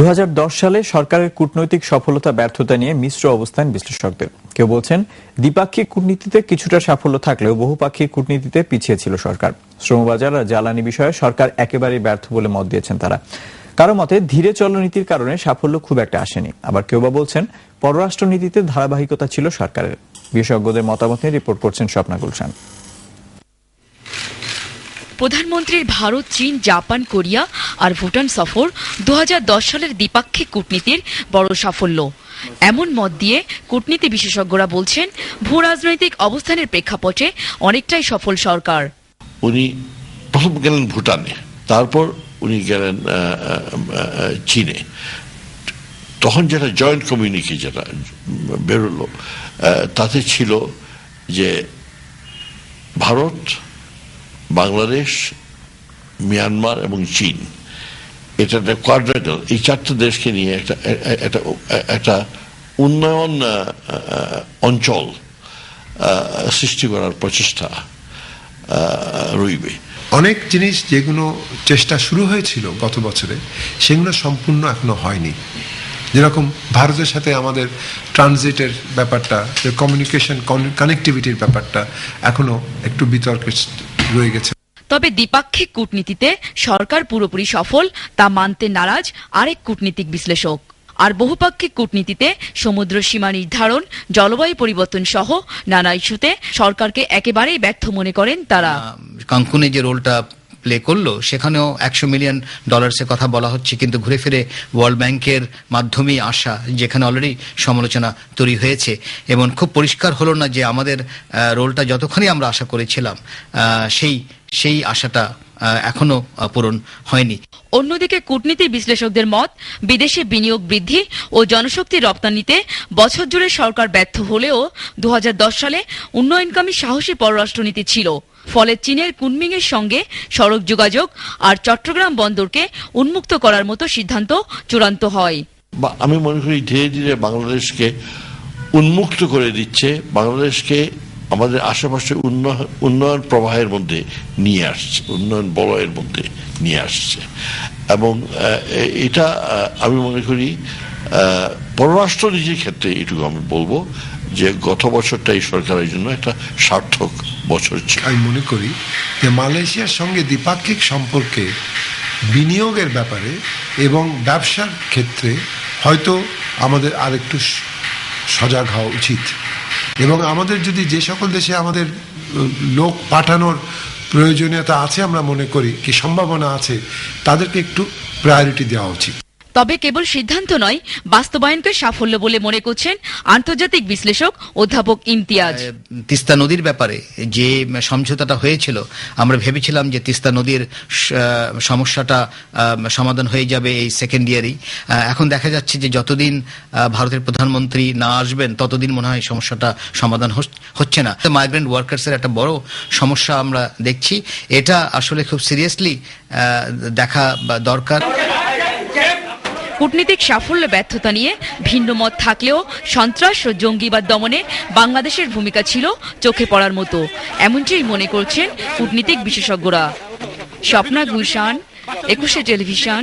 2010 সালে সরকারের কূটনৈতিক সফলতা ব্যর্থতা নিয়ে মিশ্র অবস্থান বিশ্লেষকদের। কেউ বলছেন দ্বিপাক্ষিক কূটনীতিতে কিছুটা সাফল্য থাকলেও বহুপাক্ষিক কূটনীতিতে পিছিয়ে ছিল সরকার। শ্রমবাজার আর জ্বালানি বিষয়ে সরকার একেবারেই ব্যর্থ বলে মত দিয়েছেন তারা। কারো মতে ধীরে চলনীতির কারণে সাফল্য খুব একটা আসেনি, আবার কেউ বা বলছেন পররাষ্ট্রনীতিতে ধারাবাহিকতা ছিল সরকারের। বিশেষজ্ঞদের মতামত নিয়ে রিপোর্ট করছেন স্বপ্না গুলশান। প্রধানমন্ত্রীর ভারত, চীন, জাপান, কোরিয়া আর ভুটান সফর 2010 সালের দ্বিপাক্ষিক কূটনীতির বড় সাফল্য এমন মত দিয়ে কূটনীতি বিশেষজ্ঞরা বলছেন ভূ রাজনৈতিক অবস্থানের প্রেক্ষাপটে অনেকটাই সফল সরকার। উনি প্রথম গেলেন ভুটানে, তারপর উনি গেলেন চীনে। তখন যেটা জয়েন্ট কমিউনিকে যেটা বেরোলো তাতে ছিল যে ভারত, বাংলাদেশ, মিয়ানমার এবং চীন, এটা একটা কোয়াড্রিলেটারাল, এই চারটি দেশকে নিয়ে একটা উন্নয়ন অঞ্চল সৃষ্টি করার প্রচেষ্টা রইবে। অনেক জিনিস যেগুলো চেষ্টা শুরু হয়েছিল গত বছরে সেগুলো সম্পূর্ণ এখনো হয়নি। যেরকম ভারতের সাথে আমাদের ট্রানজিটের ব্যাপারটা, কমিউনিকেশন কানেক্টিভিটির ব্যাপারটা এখনো একটু বিতর্কে রয়ে গেছে। তবে দ্বিপাক্ষিক কূটনীতিতে সরকার পুরোপুরি সফল তা মানতে নারাজ আরেক কূটনীতিক বিশ্লেষক। আর বহুপাক্ষিক কূটনীতিতে সমুদ্র সীমা নির্ধারণ, জলবায়ু পরিবর্তন সহ নানা ইস্যুতে সরকারকে একেবারেই ব্যর্থ মনে করেন তারা। কানকুনে যে রোলটা প্লে করলো সেখানেও $100 মিলিয়ন কথা বলা হচ্ছে, কিন্তু ঘুরে ফিরে ওয়ার্ল্ড ব্যাংকের মাধ্যমেই আসা, যেখানে অলরেডি সমালোচনা তৈরি হয়েছে এবং খুব পরিষ্কার হলো না যে আমাদের রোলটা যতক্ষণই আমরা আশা করেছিলাম সেই আশাটা এখনো পূরণ হয়নি। অন্যদিকে কূটনীতি বিশ্লেষকদের মত বিদেশে বিনিয়োগ বৃদ্ধি ও জনশক্তি রপ্তানিতে বছর জুড়ে সরকার ব্যর্থ হলেও 2010 সালে উন্নয়নকামী সাহসী পররাষ্ট্রনীতি ছিল। ফলে চীনের কুনমিং এর সঙ্গে সড়ক যোগাযোগ আর চট্টগ্রাম বন্দরকে উন্মুক্ত করার মতো সিদ্ধান্ত চূড়ান্ত হয়। আমি মনে করি ধীরে ধীরে বাংলাদেশকে উন্মুক্ত করে দিচ্ছে, বাংলাদেশকে আমাদের আশেপাশে উন্নয়ন প্রবাহের মধ্যে নিয়ে আসছে, উন্নয়ন বলয়ের মধ্যে নিয়ে আসছে। এবং এটা আমি মনে করি পররাষ্ট্রনীতির ক্ষেত্রে এটুকু আমি বলবো যে গত বছরটা এই সরকারের জন্য একটা সার্থক বছর ছিল। আমি মনে করি যে মালয়েশিয়ার সঙ্গে দ্বিপাক্ষিক সম্পর্কে বিনিয়োগের ব্যাপারে এবং ব্যবসার ক্ষেত্রে হয়তো আমাদের আরেকটু সজাগ হওয়া উচিত, এবং আমাদের যদি যে সকল দেশে আমাদের লোক পাঠানোর প্রয়োজনীয়তা আছে, আমরা মনে করি কি সম্ভাবনা আছে, তাদেরকে একটু প্রায়োরিটি দেওয়া উচিত। তবে কেবল সিদ্ধান্ত নয়, বাস্তবায়নকে সাফল্য বলে মনে করছেন আন্তর্জাতিক বিশ্লেষক অধ্যাপক ইমতিয়াজ। তিস্তা নদীর ব্যাপারে যে সমঝোতাটা হয়েছিল, আমরা ভেবেছিলাম যে তিস্তা নদীর সমস্যাটা সমাধান হয়ে যাবে এই সেকেন্ড ইয়ারেই। এখন দেখা যাচ্ছে যে যতদিন ভারতের প্রধানমন্ত্রী না আসবেন ততদিন মনে হয় সমস্যাটা সমাধান হচ্ছে না। মাইগ্রেন্ট ওয়ার্কার্সের একটা বড় সমস্যা আমরা দেখছি, এটা আসলে খুব সিরিয়াসলি দেখা দরকার। কূটনীতিক সাফল্য ব্যর্থতা নিয়ে ভিন্ন মত থাকলেও সন্ত্রাস ও জঙ্গিবাদ দমনে বাংলাদেশের ভূমিকা ছিল চোখে পড়ার মতো, এমনটাই মনে করছেন কূটনীতিক বিশেষজ্ঞরা। স্বপ্না গুলশান, 21 টেলিভিশন।